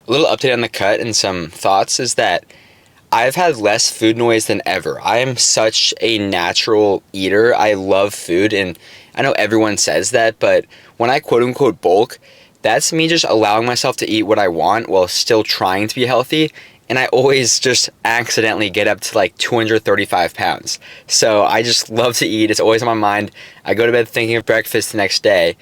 A little update on the cut and some thoughts is that I've had less food noise than ever. I am such a natural eater. I love food, and I know everyone says that, but when I quote unquote bulk, that's me just allowing myself to eat what I want while still trying to be healthy. And I always just accidentally get up to like 235 pounds. So I just love to eat. It's always on my mind. I go to bed thinking of breakfast the next day.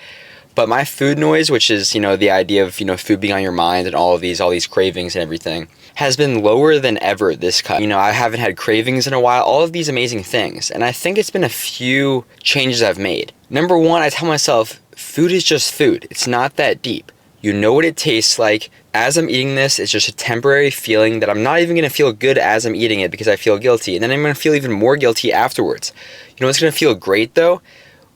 But my food noise, which is, the idea of, food being on your mind and all these cravings and everything, has been lower than ever this cut. I haven't had cravings in a while, all of these amazing things. And I think it's been a few changes I've made. Number one, I tell myself, food is just food. It's not that deep. You know what it tastes like. As I'm eating this, it's just a temporary feeling that I'm not even going to feel good as I'm eating it because I feel guilty. And then I'm going to feel even more guilty afterwards. You know what's going to feel great though?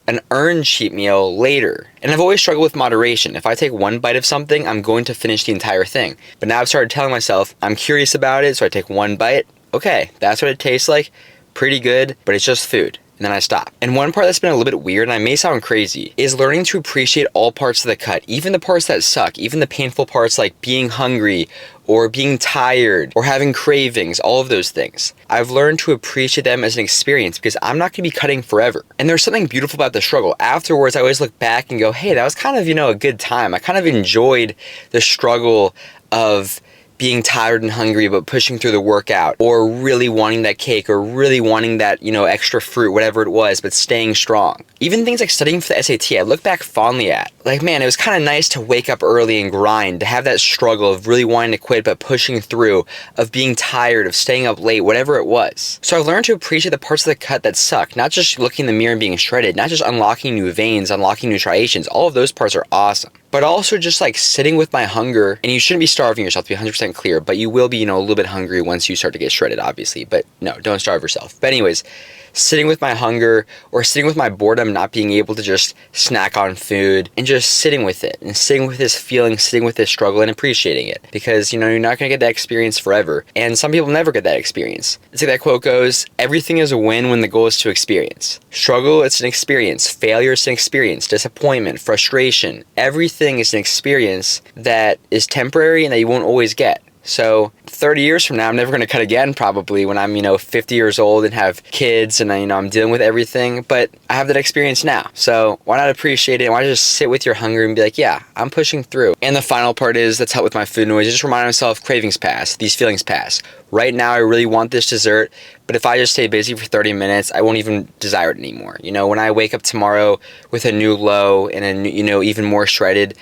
An earned cheat meal later. And I've always struggled with moderation. If I take one bite of something, I'm going to finish the entire thing. But now I've started telling myself, I'm curious about it, so I take one bite. Okay, that's what it tastes like. Pretty good, but it's just food. And then I stop. And one part that's been a little bit weird, and I may sound crazy, is learning to appreciate all parts of the cut, even the parts that suck, even the painful parts like being hungry or being tired or having cravings, all of those things. I've learned to appreciate them as an experience because I'm not going to be cutting forever. And there's something beautiful about the struggle. Afterwards, I always look back and go, hey, that was kind of, a good time. I kind of enjoyed the struggle of being tired and hungry but pushing through the workout, or really wanting that cake, or really wanting that, extra fruit, whatever it was, but staying strong. Even things like studying for the SAT, I look back fondly at. Like, man, it was kind of nice to wake up early and grind, to have that struggle of really wanting to quit but pushing through, of being tired, of staying up late, whatever it was. So I've learned to appreciate the parts of the cut that suck, not just looking in the mirror and being shredded, not just unlocking new veins, unlocking new striations. All of those parts are awesome. But also just like sitting with my hunger, and you shouldn't be starving yourself, to be 100% clear, but you will be, a little bit hungry once you start to get shredded, obviously. But no, don't starve yourself. But anyways, sitting with my hunger or sitting with my boredom, not being able to just snack on food, and just sitting with it and sitting with this feeling, sitting with this struggle and appreciating it. Because, you're not going to get that experience forever. And some people never get that experience. It's like that quote goes, everything is a win when the goal is to experience. Struggle, it's an experience. Failure, it's an experience. Disappointment, frustration, everything is an experience that is temporary and that you won't always get. So 30 years from now, I'm never going to cut again, probably, when I'm, 50 years old and have kids and, I'm dealing with everything. But I have that experience now. So why not appreciate it? Why not just sit with your hunger and be like, yeah, I'm pushing through. And the final part is, that's help with my food noise. Just remind myself, cravings pass. These feelings pass. Right now, I really want this dessert. But if I just stay busy for 30 minutes, I won't even desire it anymore. When I wake up tomorrow with a new low and a new, even more shredded,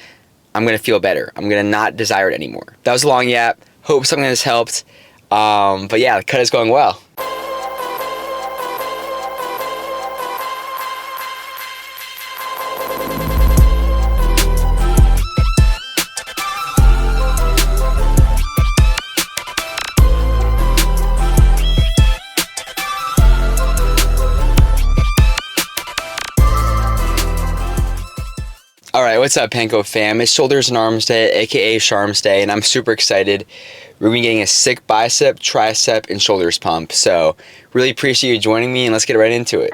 I'm going to feel better. I'm going to not desire it anymore. That was a long yap. Hope something has helped. But yeah, the cut is going well. Alright, what's up, Panko fam? It's Shoulders and Arms Day, aka Sharms Day, and I'm super excited. We're going to be getting a sick bicep, tricep, and shoulders pump. So, really appreciate you joining me, and let's get right into it.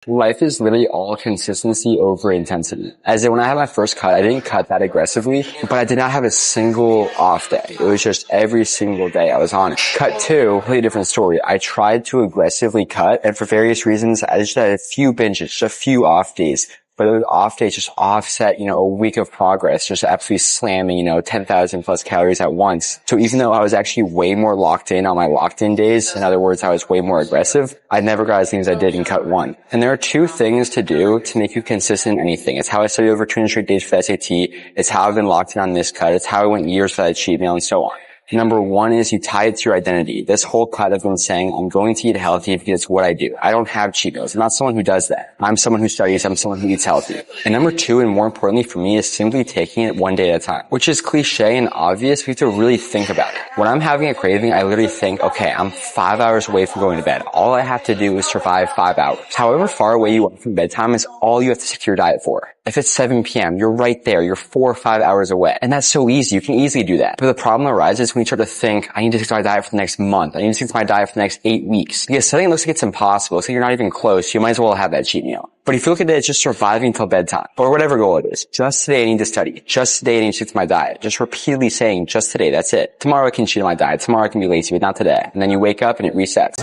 Life is literally all consistency over intensity. As in, when I had my first cut, I didn't cut that aggressively, but I did not have a single off day. It was just every single day I was on it. Cut 2, completely different story. I tried to aggressively cut, and for various reasons, I just had a few binges, just a few off days. But those off days just offset, a week of progress, just absolutely slamming, 10,000 plus calories at once. So even though I was actually way more locked in on my locked in days, in other words, I was way more aggressive, I never got as things I did in cut 1. And there are 2 things to do to make you consistent in anything. It's how I studied over 200 straight days for the SAT. It's how I've been locked in on this cut. It's how I went years for that cheat meal and so on. Number 1 is you tie it to your identity. This whole cut I've been saying, I'm going to eat healthy because it's what I do. I don't have cheat meals. I'm not someone who does that. I'm someone who studies. I'm someone who eats healthy. And number 2, and more importantly for me, is simply taking it one day at a time, which is cliche and obvious. We have to really think about it. When I'm having a craving, I literally think, okay, I'm 5 hours away from going to bed. All I have to do is survive 5 hours. However far away you are from bedtime is all you have to secure diet for. If it's 7 p.m., you're right there. You're 4 or 5 hours away. And that's so easy. You can easily do that. But the problem arises when you start to think, I need to stick to my diet for the next month. I need to stick to my diet for the next 8 weeks. Because suddenly it looks like it's impossible. It's like you're not even close. You might as well have that cheat meal. But if you look at it as just surviving until bedtime, or whatever goal it is, just today I need to study. Just today I need to stick to my diet. Just repeatedly saying, just today, that's it. Tomorrow I can cheat on my diet. Tomorrow I can be lazy, but not today. And then you wake up and it resets.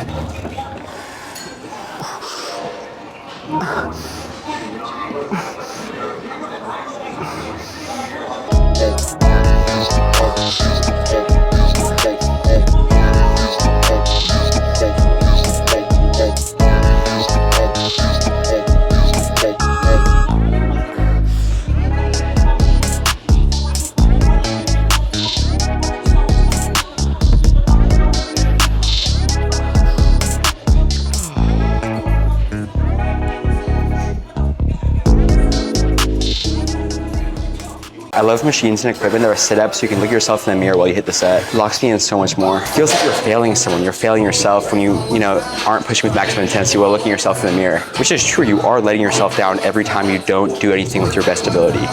I love machines and equipment that are set up so you can look at yourself in the mirror while you hit the set. It locks me in so much more. It feels like you're failing someone. You're failing yourself when you aren't pushing with maximum intensity while looking at yourself in the mirror. Which is true, you are letting yourself down every time you don't do anything with your best ability.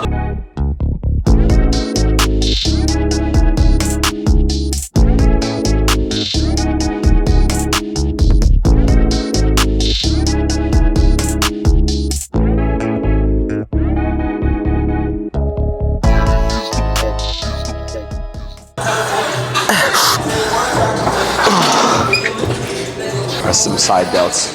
Press some side delts.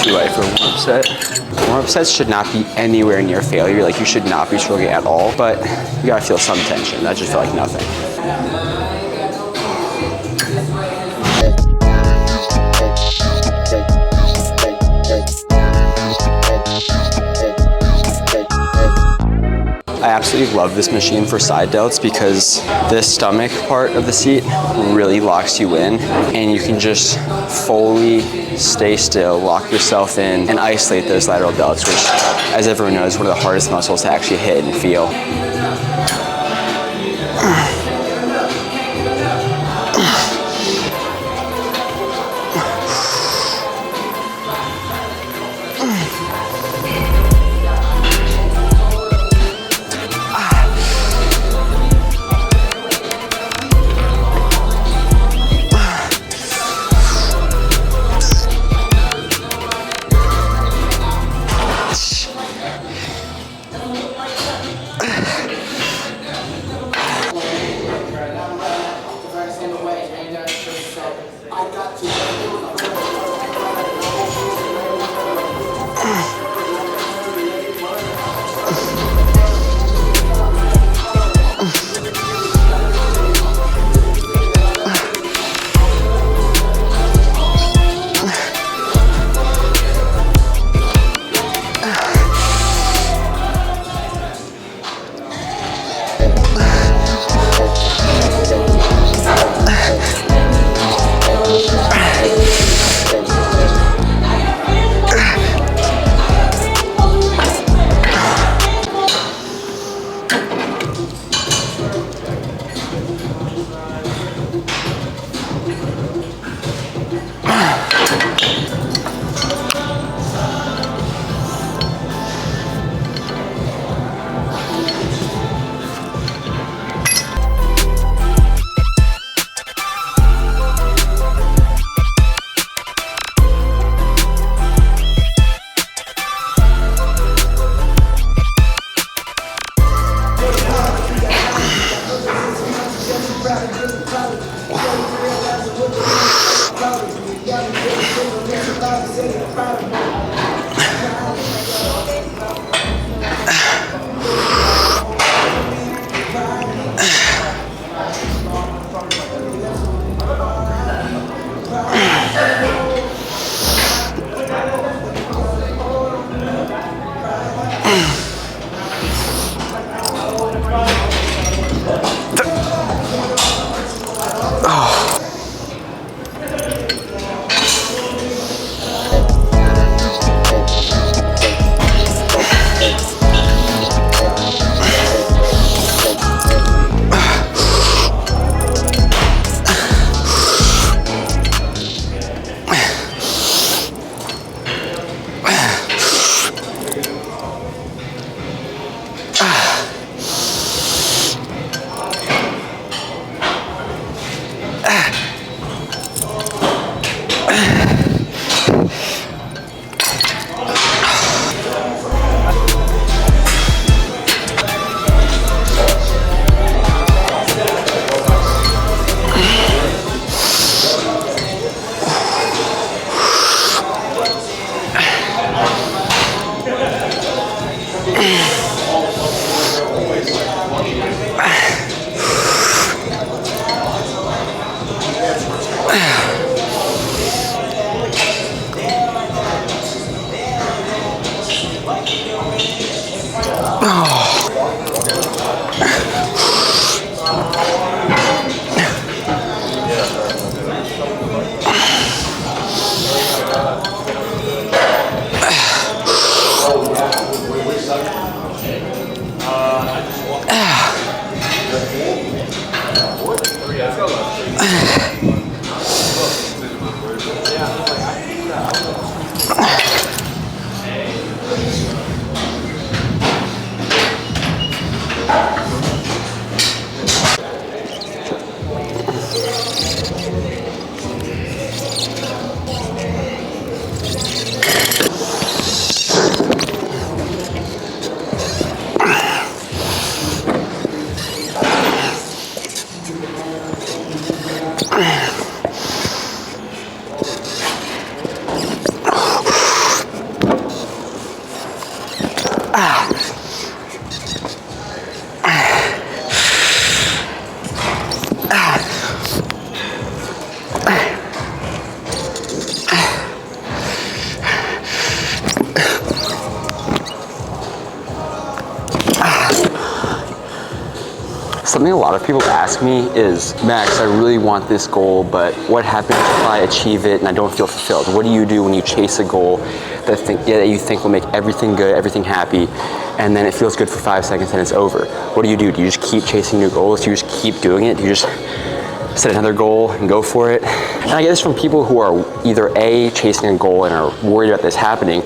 Too light for a warm-up set. Warm-up sets should not be anywhere near failure. Like, you should not be struggling at all, but you gotta feel some tension. That just felt like nothing. I absolutely love this machine for side delts because this stomach part of the seat really locks you in, and you can just fully stay still, lock yourself in, and isolate those lateral delts, which, as everyone knows, is one of the hardest muscles to actually hit and feel. Something a lot of people ask me is, Max, I really want this goal, but what happens if I achieve it and I don't feel fulfilled? What do you do when you chase a goal that you think will make everything good, everything happy, and then it feels good for 5 seconds and it's over? What do you do? Do you just keep chasing new goals? Do you just keep doing it? Do you just set another goal and go for it? And I get this from people who are either A, chasing a goal and are worried about this happening,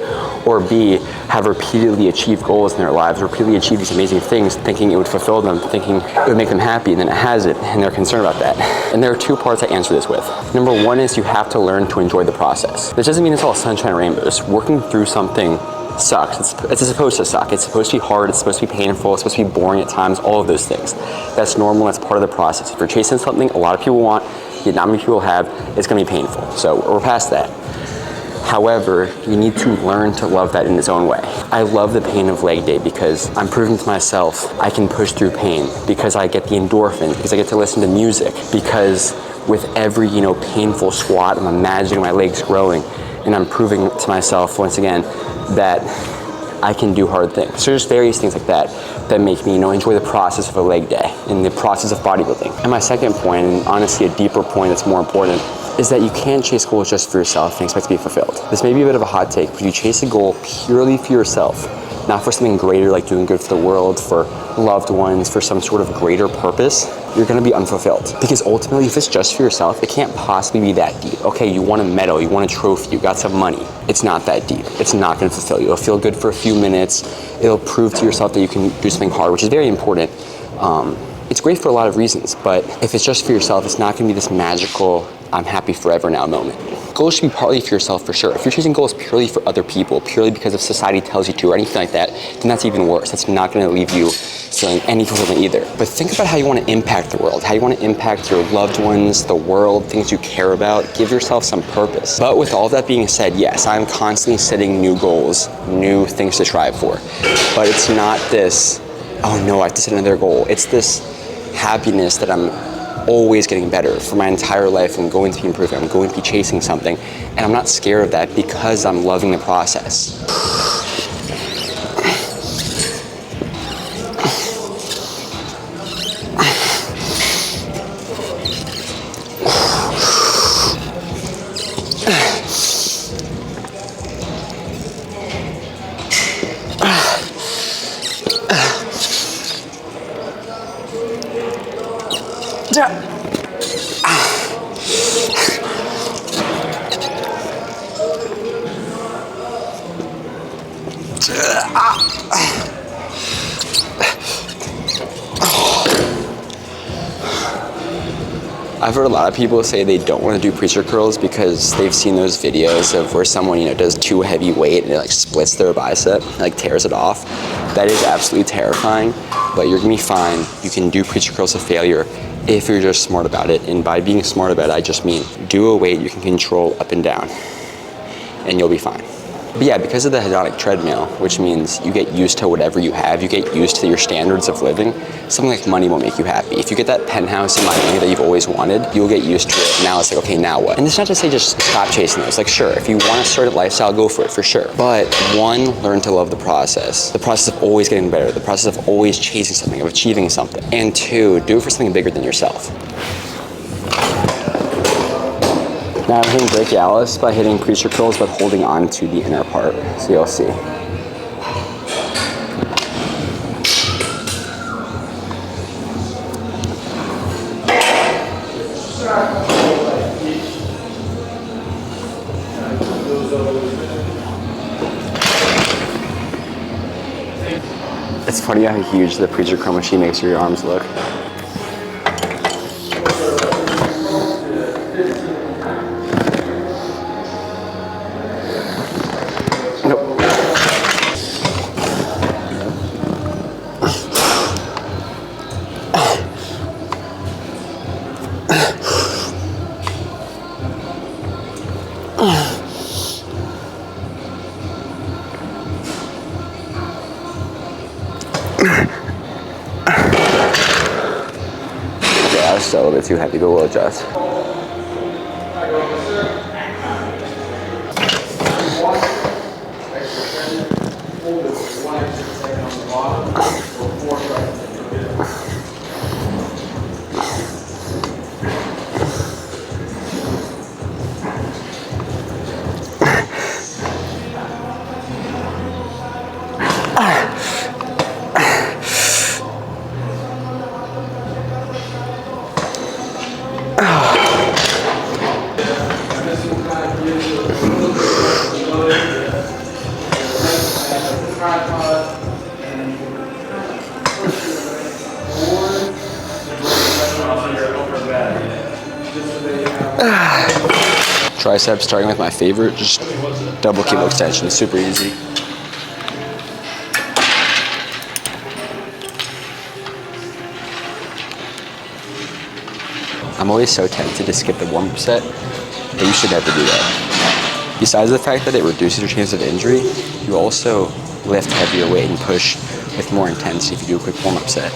or B, have repeatedly achieved goals in their lives, repeatedly achieved these amazing things, thinking it would fulfill them, thinking it would make them happy, and then it hasn't, and they're concerned about that. And there are two parts I answer this with. Number one is you have to learn to enjoy the process. This doesn't mean it's all sunshine and rainbows. Working through something sucks. It's supposed to suck. It's supposed to be hard. It's supposed to be painful. It's supposed to be boring at times. All of those things. That's normal. That's part of the process. If you're chasing something a lot of people want, yet not many people have, it's going to be painful. So we're past that. However, you need to learn to love that in its own way. I love the pain of leg day because I'm proving to myself I can push through pain, because I get the endorphin, because I get to listen to music, because with every, painful squat, I'm imagining my legs growing, and I'm proving to myself once again that I can do hard things. So there's various things like that that make me, enjoy the process of a leg day and the process of bodybuilding. And my second point, and honestly a deeper point that's more important, is that you can't chase goals just for yourself and expect to be fulfilled. This may be a bit of a hot take, but you chase a goal purely for yourself, not for something greater like doing good for the world, for loved ones, for some sort of greater purpose, you're gonna be unfulfilled. Because ultimately, if it's just for yourself, it can't possibly be that deep. Okay, you want a medal, you want a trophy, you got some money. It's not that deep. It's not gonna fulfill you. It'll feel good for a few minutes. It'll prove to yourself that you can do something hard, which is very important. It's great for a lot of reasons, but if it's just for yourself, it's not gonna be this magical, I'm happy forever now moment. Goals should be partly for yourself for sure. If you're choosing goals purely for other people, purely because if society tells you to or anything like that, then that's even worse. That's not gonna leave you feeling any fulfillment either. But think about how you wanna impact the world, how you wanna impact your loved ones, the world, things you care about. Give yourself some purpose. But with all that being said, yes, I'm constantly setting new goals, new things to strive for. But it's not this, oh no, I have to set another goal. It's this happiness that I'm always getting better for my entire life. I'm going to be improving. I'm going to be chasing something. And I'm not scared of that because I'm loving the process. I've heard a lot of people say they don't want to do preacher curls because they've seen those videos of where someone, does too heavy weight and it like splits their bicep, like tears it off. That is absolutely terrifying, but you're gonna be fine. You can do preacher curls to failure if you're just smart about it. And by being smart about it, I just mean do a weight you can control up and down, and you'll be fine. But yeah, because of the hedonic treadmill, which means you get used to whatever you have, you get used to your standards of living, something like money won't make you happy. If you get that penthouse in Miami that you've always wanted, you'll get used to it. Now it's like, okay, now what? And it's not to say just stop chasing those. Like, sure, if you want to start a lifestyle, go for it, for sure. But one, learn to love the process of always getting better, the process of always chasing something, of achieving something. And two, do it for something bigger than yourself. Now I'm hitting brachialis by hitting preacher curls but holding on to the inner part, so you'll see. It's funny how huge the preacher curl machine makes your arms look. Still a little bit too heavy, but we'll adjust. Triceps, starting with my favorite, just double cable extension, super easy. I'm always so tempted to skip the warm-up set, but you should never do that. Besides the fact that it reduces your chance of injury, you also lift heavier weight and push with more intensity if you do a quick warm-up set.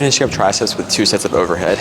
Finishing up triceps with 2 sets of overhead.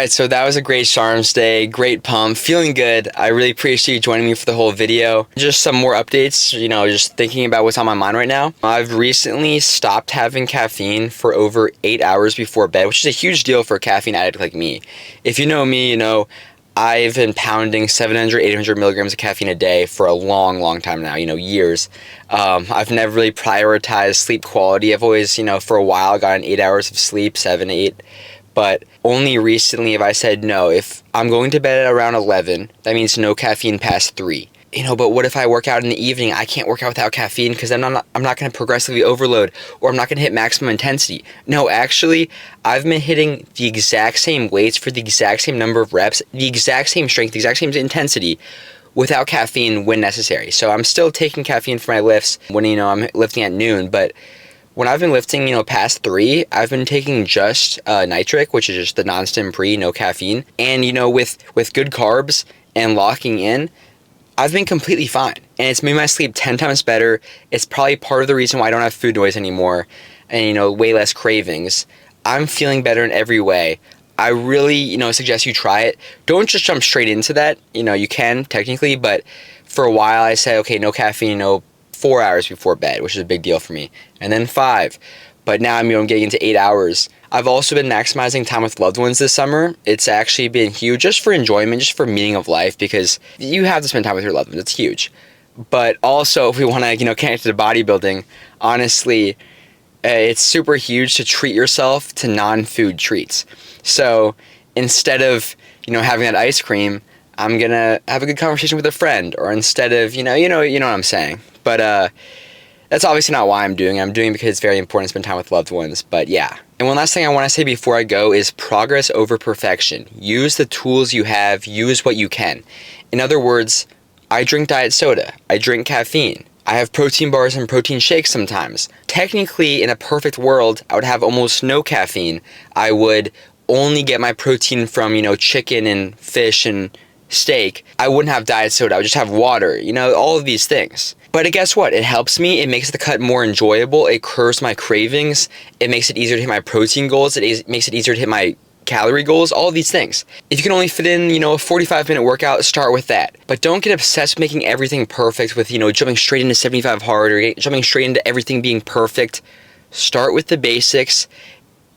Alright, so that was a great Sharms day, great pump, feeling good. I really appreciate you joining me for the whole video. Just some more updates, you know, just thinking about what's on my mind right now. I've recently stopped having caffeine for over 8 hours before bed, which is a huge deal for a caffeine addict like me. If you know me, you know, I've been pounding 700, 800 milligrams of caffeine a day for a long time now, you know, years. I've never really prioritized sleep quality. I've always, you know, for a while gotten 8 hours of sleep, 7, 8. But only recently have I said, no, if I'm going to bed at around 11, that means no caffeine past 3. You know, but what if I work out in the evening? I can't work out without caffeine because I'm not going to progressively overload, or I'm not going to hit maximum intensity. No, actually, I've been hitting the exact same weights for the exact same number of reps, the exact same strength, the exact same intensity without caffeine when necessary. So I'm still taking caffeine for my lifts when, you know, I'm lifting at noon, but when I've been lifting, you know, past 3, I've been taking just nitric, which is just the non-stim pre, no caffeine. And, you know, with good carbs and locking in, I've been completely fine. And it's made my sleep 10 times better. It's probably part of the reason why I don't have food noise anymore and, you know, way less cravings. I'm feeling better in every way. I really, you know, suggest you try it. Don't just jump straight into that. You know, you can technically, but for a while I said, okay, no caffeine, no 4 hours before bed, which is a big deal for me, and then 5. But now I'm, you know, getting into 8 hours. I've also been maximizing time with loved ones this summer. It's actually been huge just for enjoyment, just for meaning of life, because you have to spend time with your loved ones. It's huge. But also, if we want to, you know, connect to bodybuilding, honestly, it's super huge to treat yourself to non-food treats. So instead of, you know, having that ice cream, I'm gonna have a good conversation with a friend, or instead of, you know what I'm saying. But that's obviously not why I'm doing it. I'm doing it because it's very important to spend time with loved ones. But yeah. And one last thing I want to say before I go is progress over perfection. Use the tools you have. Use what you can. In other words, I drink diet soda. I drink caffeine. I have protein bars and protein shakes sometimes. Technically, in a perfect world, I would have almost no caffeine. I would only get my protein from, you know, chicken and fish and steak. I wouldn't have diet soda. I would just have water, you know, all of these things. But guess what? It helps me. It makes the cut more enjoyable. It curbs my cravings. It makes it easier to hit my protein goals. It makes it easier to hit my calorie goals, all of these things. If you can only fit in, you know, a 45-minute workout, start with that. But don't get obsessed with making everything perfect with, you know, jumping straight into 75 hard or jumping straight into everything being perfect. Start with the basics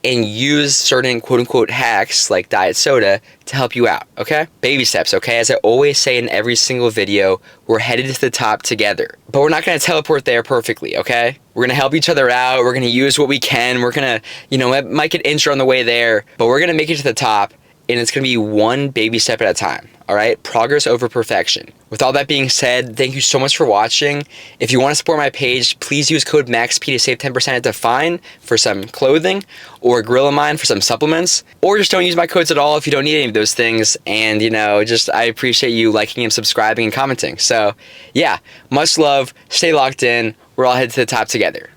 and use certain quote-unquote hacks like diet soda to help you out, okay? Baby steps, okay? As I always say in every single video, we're headed to the top together. But we're not gonna teleport there perfectly, okay? We're gonna help each other out. We're gonna use what we can. We're gonna, you know, it might get injured on the way there, but we're gonna make it to the top, and it's gonna be one baby step at a time, all right? Progress over perfection. With all that being said, thank you so much for watching. If you want to support my page, please use code MAXP to save 10% at Define for some clothing, or Gorilla Mind for some supplements, or just don't use my codes at all if you don't need any of those things. And, you know, just I appreciate you liking and subscribing and commenting. So, yeah, much love. Stay locked in. We're all headed to the top together.